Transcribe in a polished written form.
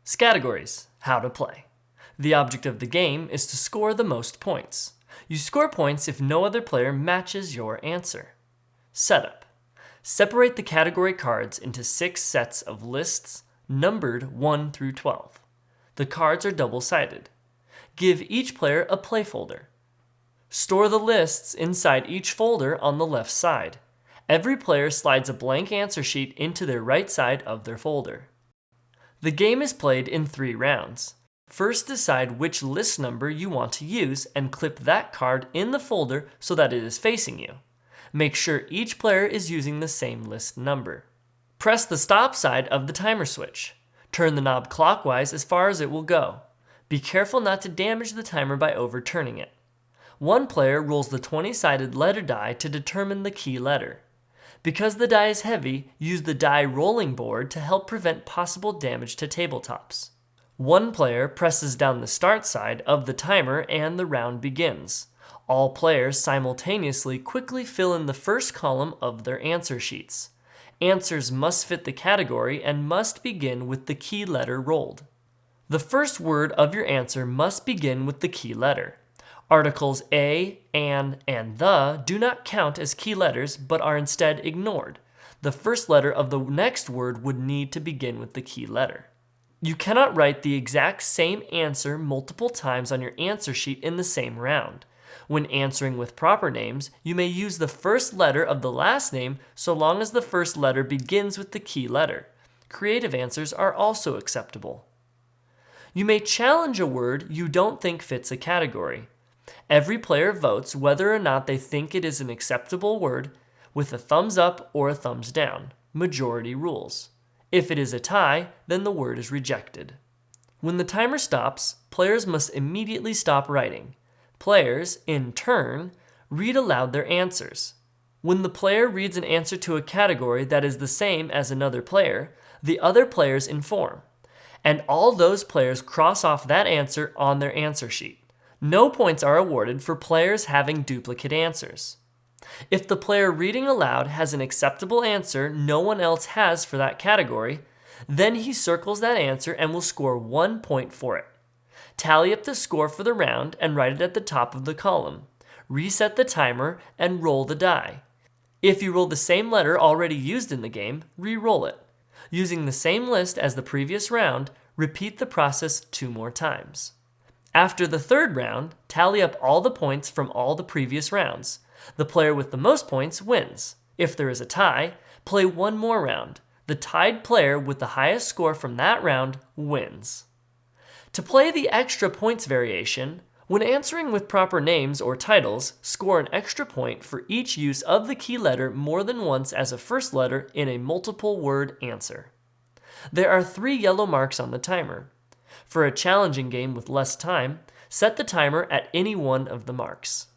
Scattergories, how to play. The object of the game is to score the most points. You score points if no other player matches your answer. Setup. Separate the category cards into 6 sets of lists numbered 1 through 12. The cards are double-sided. Give each player a play folder. Store the lists inside each folder on the left side. Every player slides a blank answer sheet into their right side of their folder. The game is played in 3 rounds. First, decide which list number you want to use and clip that card in the folder so that it is facing you. Make sure each player is using the same list number. Press the stop side of the timer switch. Turn the knob clockwise as far as it will go. Be careful not to damage the timer by overturning it. One player rolls the 20-sided letter die to determine the key letter. Because the die is heavy, use the die rolling board to help prevent possible damage to tabletops. One player presses down the start side of the timer and the round begins. All players simultaneously quickly fill in the first column of their answer sheets. Answers must fit the category and must begin with the key letter rolled. The first word of your answer must begin with the key letter. Articles a, and the do not count as key letters but are instead ignored. The first letter of the next word would need to begin with the key letter. You cannot write the exact same answer multiple times on your answer sheet in the same round. When answering with proper names, you may use the first letter of the last name so long as the first letter begins with the key letter. Creative answers are also acceptable. You may challenge a word you don't think fits a category. Every player votes whether or not they think it is an acceptable word with a thumbs up or a thumbs down. Majority rules. If it is a tie, then the word is rejected. When the timer stops, players must immediately stop writing. Players, in turn, read aloud their answers. When the player reads an answer to a category that is the same as another player, the other players inform, and all those players cross off that answer on their answer sheet. No points are awarded for players having duplicate answers. If the player reading aloud has an acceptable answer no one else has for that category, then he circles that answer and will score 1 point for it. Tally up the score for the round and write it at the top of the column. Reset the timer and roll the die. If you roll the same letter already used in the game, re-roll it. Using the same list as the previous round, repeat the process 2 more times. After the 3rd round, tally up all the points from all the previous rounds. The player with the most points wins. If there is a tie, play 1 more round. The tied player with the highest score from that round wins. To play the extra points variation, when answering with proper names or titles, score an extra point for each use of the key letter more than once as a first letter in a multiple word answer. There are 3 yellow marks on the timer. For a challenging game with less time, set the timer at any one of the marks.